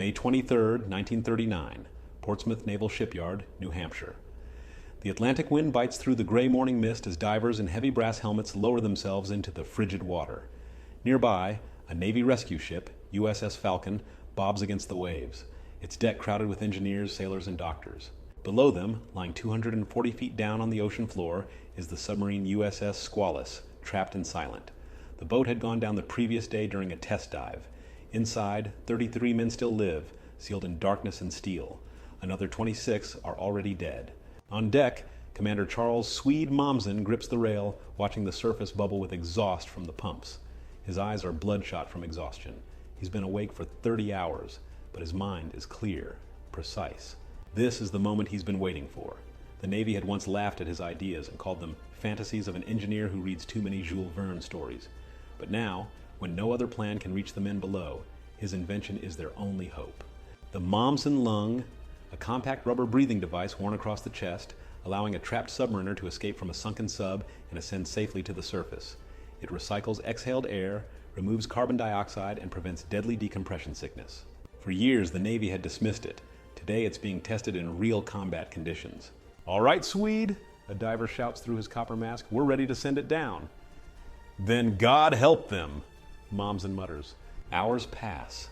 May 23, 1939, Portsmouth Naval Shipyard, New Hampshire. The Atlantic wind bites through the gray morning mist as divers in heavy brass helmets lower themselves into the frigid water. Nearby, a Navy rescue ship, USS Falcon, bobs against the waves, its deck crowded with engineers, sailors, and doctors. Below them, lying 240 feet down on the ocean floor, is the submarine USS Squalus, trapped and silent. The boat had gone down the previous day during a test dive. Inside, 33 men still live, sealed in darkness and steel. Another 26 are already dead. On deck, Commander Charles Swede Momsen grips the rail, watching the surface bubble with exhaust from the pumps. His eyes are bloodshot from exhaustion. He's been awake for 30 hours, but his mind is clear, precise. This is the moment he's been waiting for. The Navy had once laughed at his ideas and called them fantasies of an engineer who reads too many Jules Verne stories. But now, when no other plan can reach the men below, his invention is their only hope. The Momsen Lung, a compact rubber breathing device worn across the chest, allowing a trapped submariner to escape from a sunken sub and ascend safely to the surface. It recycles exhaled air, removes carbon dioxide, and prevents deadly decompression sickness. For years, the Navy had dismissed it. Today, it's being tested in real combat conditions. "All right, Swede," a diver shouts through his copper mask, "we're ready to send it down." "Then God help them," Momsen mutters. Hours pass.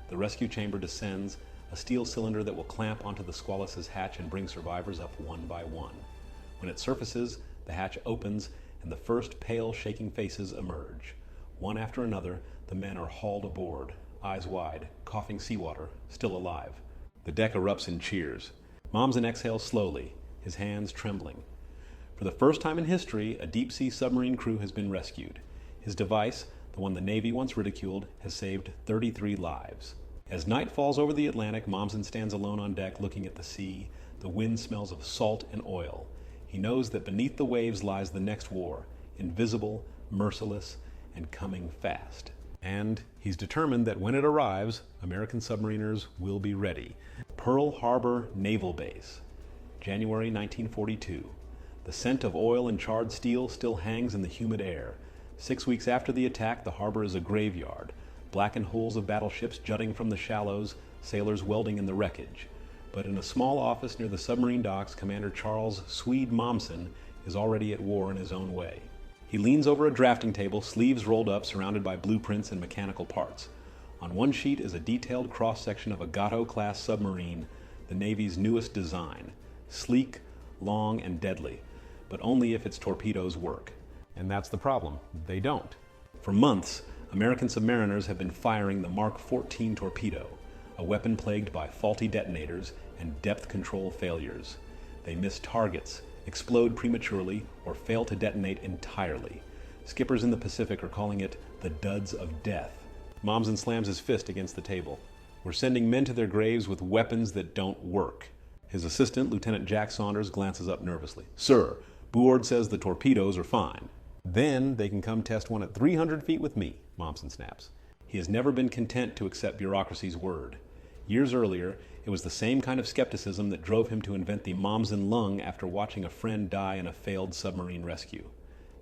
The rescue chamber descends, a steel cylinder that will clamp onto the Squalus's hatch and bring survivors up one by one. When it surfaces, the hatch opens and the first pale, shaking faces emerge. One after another, the men are hauled aboard, eyes wide, coughing seawater, still alive. The deck erupts in cheers. Momsen exhales slowly, his hands trembling. For the first time in history, a deep-sea submarine crew has been rescued. His device, the one the Navy once ridiculed, has saved 33 lives. As night falls over the Atlantic, Momsen stands alone on deck looking at the sea. The wind smells of salt and oil. He knows that beneath the waves lies the next war, invisible, merciless, and coming fast. And he's determined that when it arrives, American submariners will be ready. Pearl Harbor Naval Base, January 1942. The scent of oil and charred steel still hangs in the humid air. 6 weeks after the attack, the harbor is a graveyard. Blackened hulls of battleships jutting from the shallows, sailors welding in the wreckage. But in a small office near the submarine docks, Commander Charles Swede Momsen is already at war in his own way. He leans over a drafting table, sleeves rolled up, surrounded by blueprints and mechanical parts. On one sheet is a detailed cross-section of a Gato-class submarine, the Navy's newest design. Sleek, long, and deadly, but only if its torpedoes work. And that's the problem. They don't. For months, American submariners have been firing the Mark 14 torpedo, a weapon plagued by faulty detonators and depth control failures. They miss targets, explode prematurely, or fail to detonate entirely. Skippers in the Pacific are calling it the duds of death. Momsen slams his fist against the table. "We're sending men to their graves with weapons that don't work." His assistant, Lieutenant Jack Saunders, glances up nervously. "Sir, Buord says the torpedoes are fine." "Then they can come test one at 300 feet with me," Momsen snaps. He has never been content to accept bureaucracy's word. Years earlier, it was the same kind of skepticism that drove him to invent the Momsen Lung after watching a friend die in a failed submarine rescue.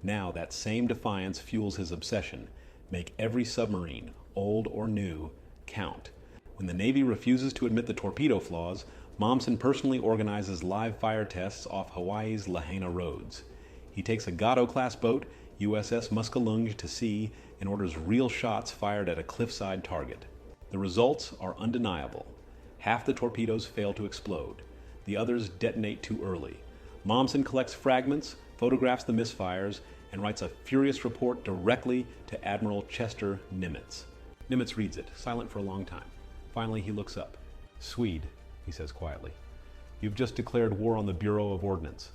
Now that same defiance fuels his obsession. Make every submarine, old or new, count. When the Navy refuses to admit the torpedo flaws, Momsen personally organizes live fire tests off Hawaii's Lahaina roads. He takes a Gato-class boat, USS Muskelung, to sea and orders real shots fired at a cliffside target. The results are undeniable. Half the torpedoes fail to explode. The others detonate too early. Momsen collects fragments, photographs the misfires, and writes a furious report directly to Admiral Chester Nimitz. Nimitz reads it, silent for a long time. Finally, he looks up. "Swede," he says quietly, "you've just declared war on the Bureau of Ordnance.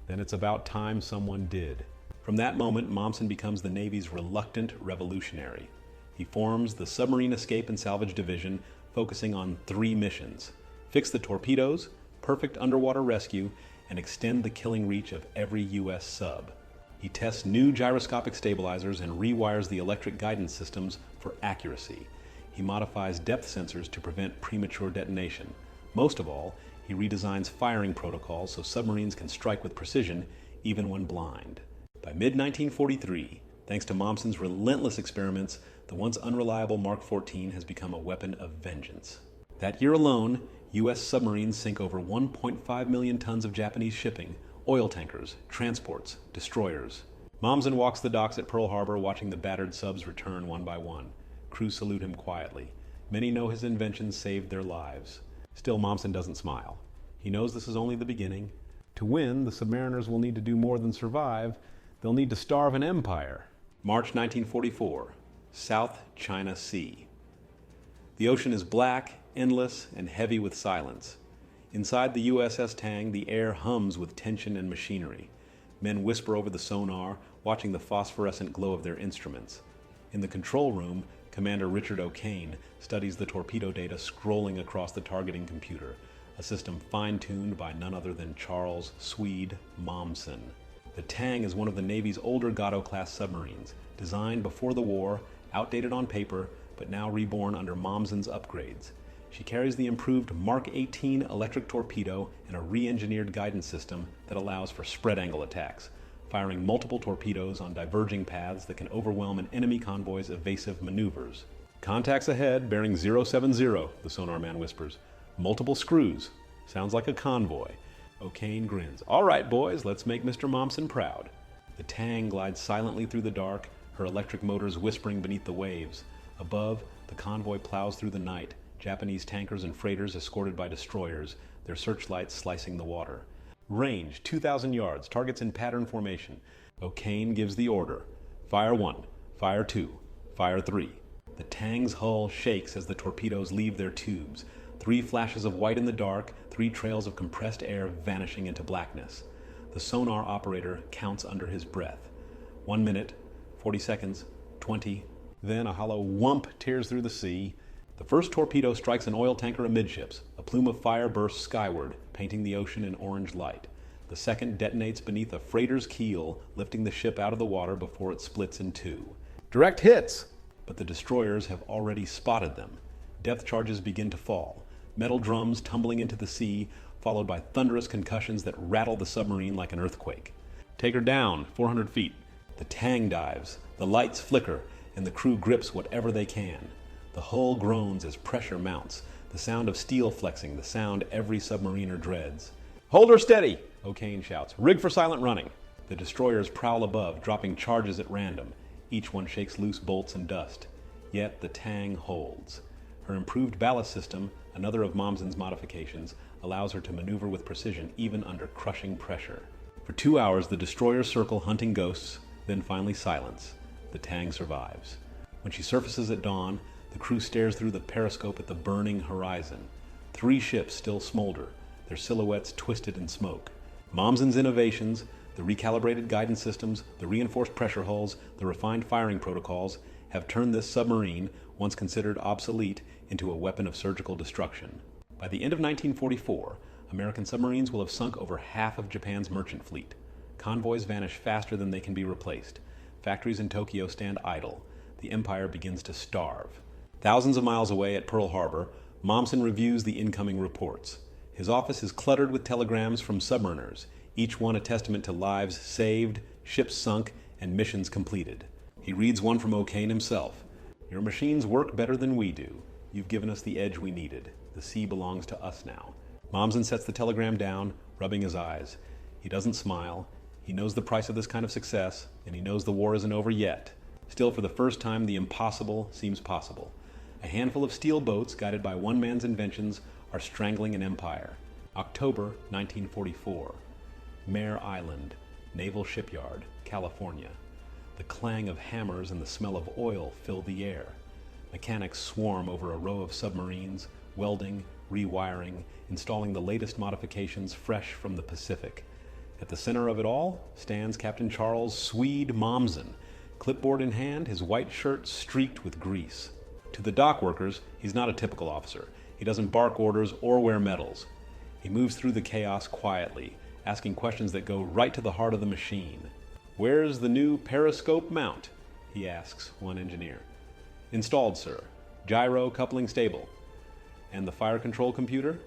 Then it's about time someone did." From that moment, Momsen becomes the Navy's reluctant revolutionary. He forms the Submarine Escape and Salvage Division, focusing on 3 missions: fix the torpedoes, perfect underwater rescue, and extend the killing reach of every U.S. sub. He tests new gyroscopic stabilizers and rewires the electric guidance systems for accuracy. He modifies depth sensors to prevent premature detonation. Most of all, he redesigns firing protocols so submarines can strike with precision, even when blind. By mid-1943, thanks to Momsen's relentless experiments, the once unreliable Mark 14 has become a weapon of vengeance. That year alone, U.S. submarines sink over 1.5 million tons of Japanese shipping, oil tankers, transports, destroyers. Momsen walks the docks at Pearl Harbor watching the battered subs return one by one. Crews salute him quietly. Many know his inventions saved their lives. Still, Momsen doesn't smile. He knows this is only the beginning. To win, the submariners will need to do more than survive. They'll need to starve an empire. March 1944, South China Sea. The ocean is black, endless, and heavy with silence. Inside the USS Tang, the air hums with tension and machinery. Men whisper over the sonar, watching the phosphorescent glow of their instruments. In the control room, Commander Richard O'Kane studies the torpedo data scrolling across the targeting computer, a system fine-tuned by none other than Charles Swede Momsen. The Tang is one of the Navy's older Gato-class submarines, designed before the war, outdated on paper, but now reborn under Momsen's upgrades. She carries the improved Mark 18 electric torpedo and a re-engineered guidance system that allows for spread-angle attacks, firing multiple torpedoes on diverging paths that can overwhelm an enemy convoy's evasive maneuvers. "Contacts ahead, bearing 070, the sonarman whispers. "Multiple screws. Sounds like a convoy." O'Kane grins. "All right, boys, let's make Mr. Momsen proud." The Tang glides silently through the dark, her electric motors whispering beneath the waves. Above, the convoy plows through the night, Japanese tankers and freighters escorted by destroyers, their searchlights slicing the water. Range, 2,000 yards, targets in pattern formation. O'Kane gives the order. Fire 1, fire 2, fire 3. The Tang's hull shakes as the torpedoes leave their tubes. 3 flashes of white in the dark, 3 trails of compressed air vanishing into blackness. The sonar operator counts under his breath. 1 minute, 40 seconds, 20. Then a hollow whump tears through the sea. The first torpedo strikes an oil tanker amidships. A plume of fire bursts skyward, painting the ocean in orange light. The second detonates beneath a freighter's keel, lifting the ship out of the water before it splits in 2. Direct hits! But the destroyers have already spotted them. Depth charges begin to fall. Metal drums tumbling into the sea, followed by thunderous concussions that rattle the submarine like an earthquake. Take her down, 400 feet. The Tang dives. The lights flicker, and the crew grips whatever they can. The hull groans as pressure mounts, the sound of steel flexing, the sound every submariner dreads. "Hold her steady!" O'Kane shouts. "Rig for silent running." The destroyers prowl above, dropping charges at random. Each one shakes loose bolts and dust. Yet the Tang holds. Her improved ballast system, another of Momsen's modifications, allows her to maneuver with precision even under crushing pressure. For 2 hours, the destroyers circle hunting ghosts, then finally silence. The Tang survives. When she surfaces at dawn, the crew stares through the periscope at the burning horizon. 3 ships still smolder, their silhouettes twisted in smoke. Momsen's innovations, the recalibrated guidance systems, the reinforced pressure hulls, the refined firing protocols, have turned this submarine, once considered obsolete, into a weapon of surgical destruction. By the end of 1944, American submarines will have sunk over half of Japan's merchant fleet. Convoys vanish faster than they can be replaced. Factories in Tokyo stand idle. The empire begins to starve. Thousands of miles away at Pearl Harbor, Momsen reviews the incoming reports. His office is cluttered with telegrams from submariners, each one a testament to lives saved, ships sunk, and missions completed. He reads one from O'Kane himself. "Your machines work better than we do. You've given us the edge we needed. The sea belongs to us now." Momsen sets the telegram down, rubbing his eyes. He doesn't smile. He knows the price of this kind of success, and he knows the war isn't over yet. Still, for the first time, the impossible seems possible. A handful of steel boats, guided by one man's inventions, are strangling an empire. October 1944. Mare Island, Naval Shipyard, California. The clang of hammers and the smell of oil fill the air. Mechanics swarm over a row of submarines, welding, rewiring, installing the latest modifications fresh from the Pacific. At the center of it all stands Captain Charles Swede Momsen, clipboard in hand, his white shirt streaked with grease. To the dock workers, he's not a typical officer. He doesn't bark orders or wear medals. He moves through the chaos quietly, asking questions that go right to the heart of the machine. "Where's the new periscope mount?" he asks one engineer. "Installed, sir. Gyro coupling stable." "And the fire control computer?"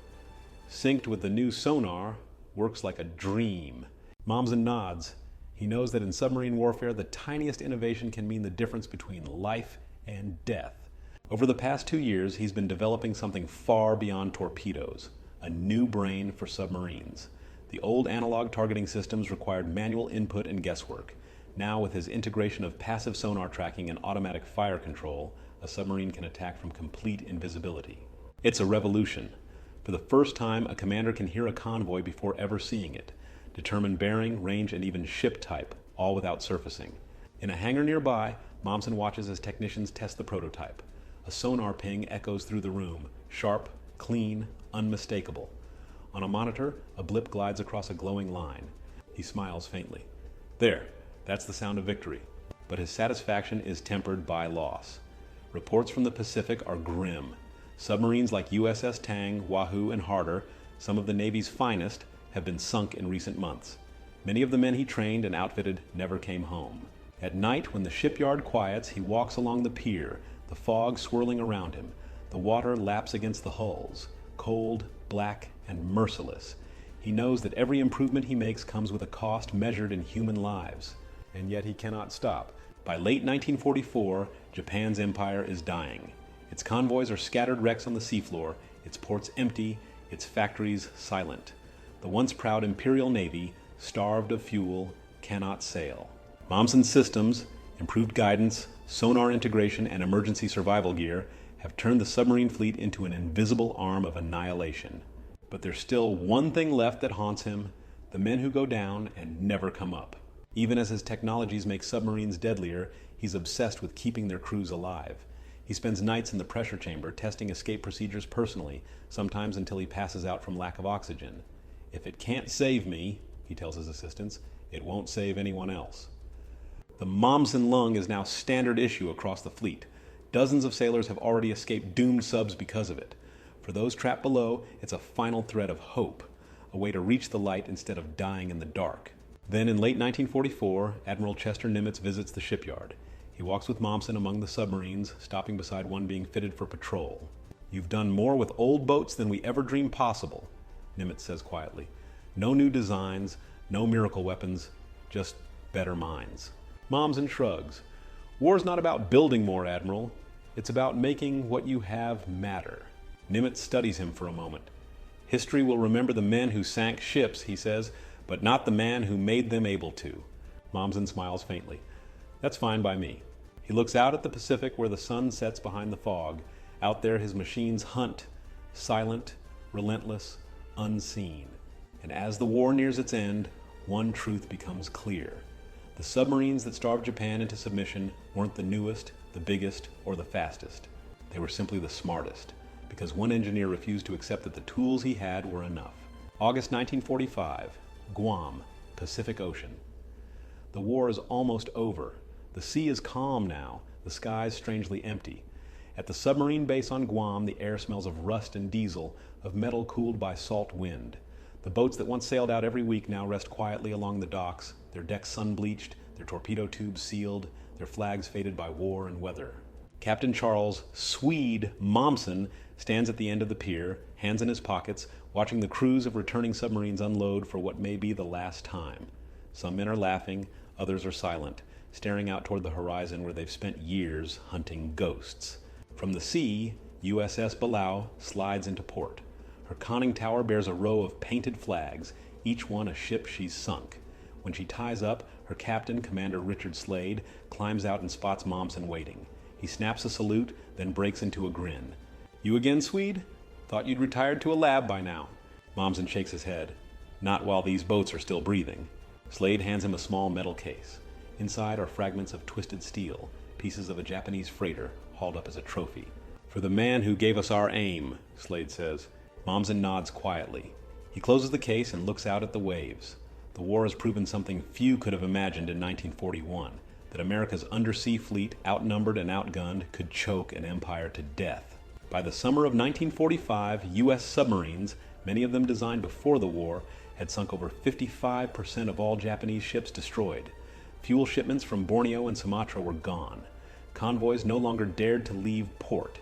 "Synced with the new sonar, works like a dream." Momsen nods. He knows that in submarine warfare, the tiniest innovation can mean the difference between life and death. Over the past 2 years, he's been developing something far beyond torpedoes, a new brain for submarines. The old analog targeting systems required manual input and guesswork. Now, with his integration of passive sonar tracking and automatic fire control, a submarine can attack from complete invisibility. It's a revolution. For the first time, a commander can hear a convoy before ever seeing it, determine bearing, range, and even ship type, all without surfacing. In a hangar nearby, Momsen watches as technicians test the prototype. A sonar ping echoes through the room, sharp, clean, unmistakable. On a monitor, a blip glides across a glowing line. He smiles faintly. There, that's the sound of victory. But his satisfaction is tempered by loss. Reports from the Pacific are grim. Submarines like USS Tang, Wahoo, and Harder, some of the Navy's finest, have been sunk in recent months. Many of the men he trained and outfitted never came home. At night, when the shipyard quiets, he walks along the pier, the fog swirling around him. The water laps against the hulls, cold, black, and merciless. He knows that every improvement he makes comes with a cost measured in human lives. And yet he cannot stop. By late 1944, Japan's empire is dying. Its convoys are scattered wrecks on the seafloor, its ports empty, its factories silent. The once proud Imperial Navy, starved of fuel, cannot sail. Momsen's systems, improved guidance, sonar integration, and emergency survival gear have turned the submarine fleet into an invisible arm of annihilation. But there's still one thing left that haunts him: the men who go down and never come up. Even as his technologies make submarines deadlier, he's obsessed with keeping their crews alive. He spends nights in the pressure chamber testing escape procedures personally, sometimes until he passes out from lack of oxygen. If it can't save me, he tells his assistants, it won't save anyone else. The Momsen Lung is now standard issue across the fleet. Dozens of sailors have already escaped doomed subs because of it. For those trapped below, it's a final thread of hope, a way to reach the light instead of dying in the dark. Then in late 1944, Admiral Chester Nimitz visits the shipyard. He walks with Momsen among the submarines, stopping beside one being fitted for patrol. "You've done more with old boats than we ever dreamed possible," Nimitz says quietly. "No new designs, no miracle weapons, just better minds." Momsen shrugs. "War's not about building more, Admiral. It's about making what you have matter." Nimitz studies him for a moment. "History will remember the men who sank ships," he says, "but not the man who made them able to." Momsen smiles faintly. "That's fine by me." He looks out at the Pacific where the sun sets behind the fog. Out there his machines hunt, silent, relentless, unseen. And as the war nears its end, one truth becomes clear. The submarines that starved Japan into submission weren't the newest, the biggest, or the fastest. They were simply the smartest, because one engineer refused to accept that the tools he had were enough. August 1945, Guam, Pacific Ocean. The war is almost over. The sea is calm now, the skies strangely empty. At the submarine base on Guam, the air smells of rust and diesel, of metal cooled by salt wind. The boats that once sailed out every week now rest quietly along the docks, their decks sun-bleached, their torpedo tubes sealed, their flags faded by war and weather. Captain Charles Swede Momsen stands at the end of the pier, hands in his pockets, watching the crews of returning submarines unload for what may be the last time. Some men are laughing, others are silent, staring out toward the horizon where they've spent years hunting ghosts. From the sea, USS Palau slides into port. Her conning tower bears a row of painted flags, each one a ship she's sunk. When she ties up, her captain, Commander Richard Slade, climbs out and spots Momsen waiting. He snaps a salute, then breaks into a grin. "You again, Swede? Thought you'd retired to a lab by now." Momsen shakes his head. "Not while these boats are still breathing." Slade hands him a small metal case. Inside are fragments of twisted steel, pieces of a Japanese freighter hauled up as a trophy. "For the man who gave us our aim," Slade says. Momsen nods quietly. He closes the case and looks out at the waves. The war has proven something few could have imagined in 1941, that America's undersea fleet, outnumbered and outgunned, could choke an empire to death. By the summer of 1945, U.S. submarines, many of them designed before the war, had sunk over 55% of all Japanese ships destroyed. Fuel shipments from Borneo and Sumatra were gone. Convoys no longer dared to leave port.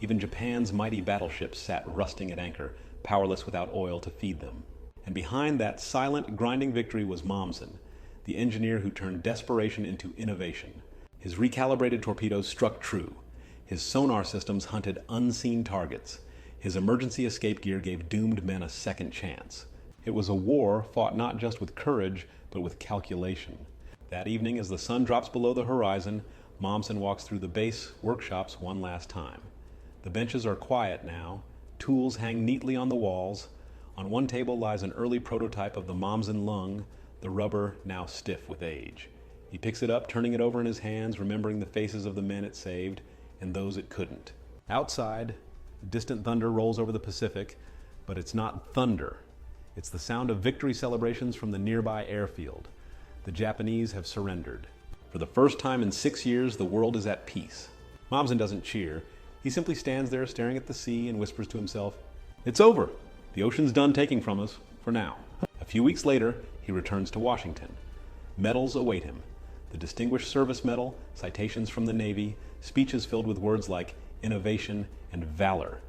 Even Japan's mighty battleships sat rusting at anchor, powerless without oil to feed them. And behind that silent, grinding victory was Momsen, the engineer who turned desperation into innovation. His recalibrated torpedoes struck true. His sonar systems hunted unseen targets. His emergency escape gear gave doomed men a second chance. It was a war fought not just with courage, but with calculation. That evening, as the sun drops below the horizon, Momsen walks through the base workshops one last time. The benches are quiet now. Tools hang neatly on the walls. On one table lies an early prototype of the Momsen Lung, the rubber now stiff with age. He picks it up, turning it over in his hands, remembering the faces of the men it saved and those it couldn't. Outside, distant thunder rolls over the Pacific, but it's not thunder. It's the sound of victory celebrations from the nearby airfield. The Japanese have surrendered. For the first time in 6 years, the world is at peace. Momsen doesn't cheer. He simply stands there staring at the sea and whispers to himself, "It's over. The ocean's done taking from us, for now." A few weeks later, he returns to Washington. Medals await him. The Distinguished Service Medal, citations from the Navy, speeches filled with words like innovation and valor.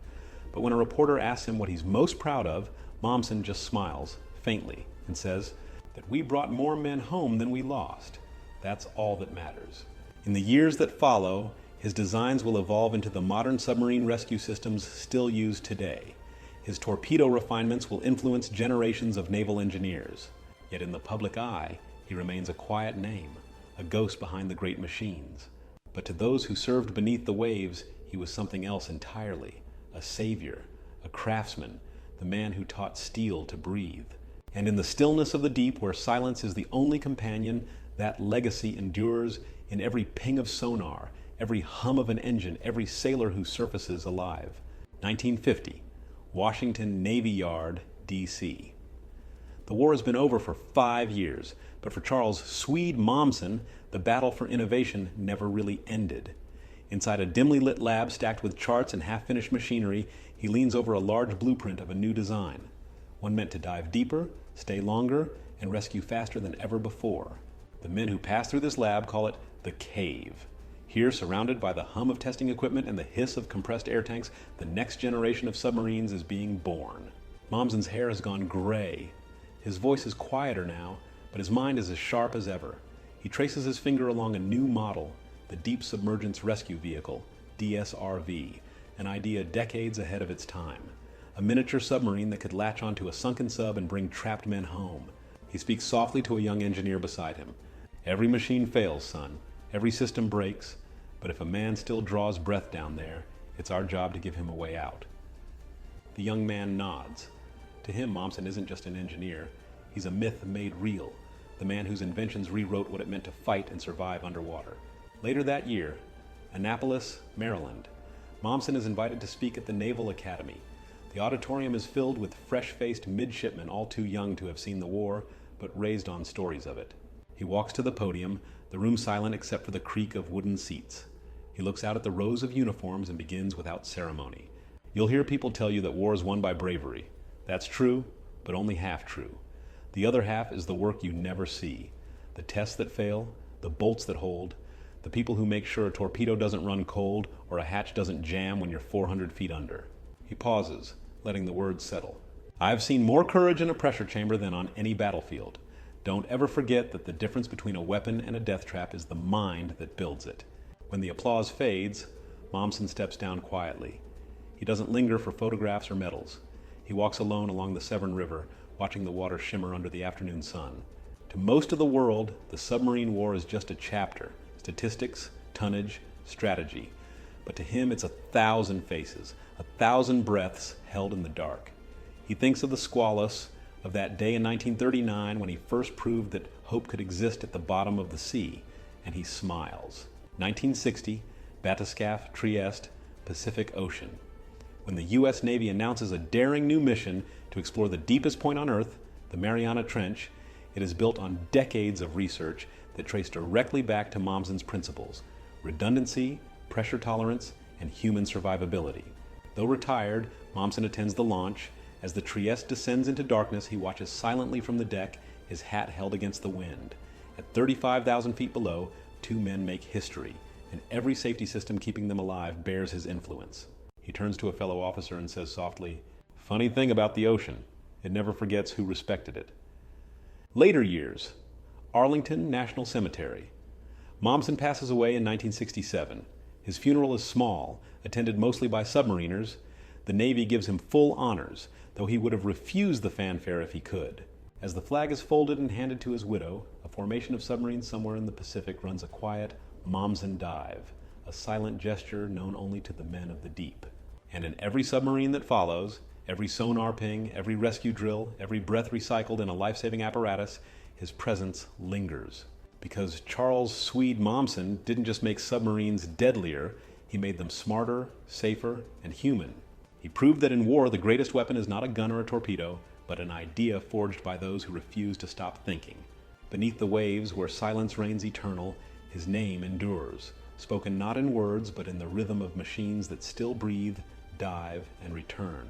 But when a reporter asks him what he's most proud of, Momsen just smiles, faintly, and says that we brought more men home than we lost. That's all that matters. In the years that follow, his designs will evolve into the modern submarine rescue systems still used today. His torpedo refinements will influence generations of naval engineers. Yet in the public eye, he remains a quiet name, a ghost behind the great machines. But to those who served beneath the waves, he was something else entirely, a savior, a craftsman, the man who taught steel to breathe. And in the stillness of the deep, where silence is the only companion, that legacy endures in every ping of sonar, every hum of an engine, every sailor who surfaces alive. 1950, Washington Navy Yard, D.C. The war has been over for 5 years, but for Charles Swede Momsen, the battle for innovation never really ended. Inside a dimly lit lab stacked with charts and half-finished machinery, he leans over a large blueprint of a new design, one meant to dive deeper, stay longer, and rescue faster than ever before. The men who pass through this lab call it the cave. Here, surrounded by the hum of testing equipment and the hiss of compressed air tanks, the next generation of submarines is being born. Momsen's hair has gone gray. His voice is quieter now, but his mind is as sharp as ever. He traces his finger along a new model, the Deep Submergence Rescue Vehicle, DSRV, an idea decades ahead of its time. A miniature submarine that could latch onto a sunken sub and bring trapped men home. He speaks softly to a young engineer beside him. "Every machine fails, son. Every system breaks. But if a man still draws breath down there, it's our job to give him a way out." The young man nods. To him, Momsen isn't just an engineer. He's a myth made real, the man whose inventions rewrote what it meant to fight and survive underwater. Later that year, Annapolis, Maryland, Momsen is invited to speak at the Naval Academy. The auditorium is filled with fresh-faced midshipmen all too young to have seen the war, but raised on stories of it. He walks to the podium, the room silent except for the creak of wooden seats. He looks out at the rows of uniforms and begins without ceremony. You'll hear people tell you that war is won by bravery. That's true, but only half true. The other half is the work you never see. The tests that fail, the bolts that hold, the people who make sure a torpedo doesn't run cold or a hatch doesn't jam when you're 400 feet under. He pauses, letting the words settle. I've seen more courage in a pressure chamber than on any battlefield. Don't ever forget that the difference between a weapon and a death trap is the mind that builds it. When the applause fades, Momsen steps down quietly. He doesn't linger for photographs or medals. He walks alone along the Severn River, watching the water shimmer under the afternoon sun. To most of the world, the submarine war is just a chapter. Statistics, tonnage, strategy. But to him, it's 1,000 faces, 1,000 breaths held in the dark. He thinks of the squalus of that day in 1939 when he first proved that hope could exist at the bottom of the sea, and he smiles. 1960, Batiscaf, Trieste, Pacific Ocean. When the U.S. Navy announces a daring new mission to explore the deepest point on Earth, the Mariana Trench, it is built on decades of research that trace directly back to Momsen's principles: redundancy, pressure tolerance, and human survivability. Though retired, Momsen attends the launch. As the Trieste descends into darkness, he watches silently from the deck, his hat held against the wind. At 35,000 feet below, 2 men make history, and every safety system keeping them alive bears his influence. He turns to a fellow officer and says softly, "Funny thing about the ocean, it never forgets who respected it." Later years, Arlington National Cemetery. Momsen passes away in 1967. His funeral is small, attended mostly by submariners. The Navy gives him full honors, though he would have refused the fanfare if he could. As the flag is folded and handed to his widow, a formation of submarines somewhere in the Pacific runs a quiet Momsen dive, a silent gesture known only to the men of the deep. And in every submarine that follows, every sonar ping, every rescue drill, every breath recycled in a life-saving apparatus, his presence lingers. Because Charles Swede Momsen didn't just make submarines deadlier, he made them smarter, safer, and human. He proved that in war, the greatest weapon is not a gun or a torpedo, but an idea forged by those who refuse to stop thinking. Beneath the waves, where silence reigns eternal, his name endures, spoken not in words, but in the rhythm of machines that still breathe, dive, and return.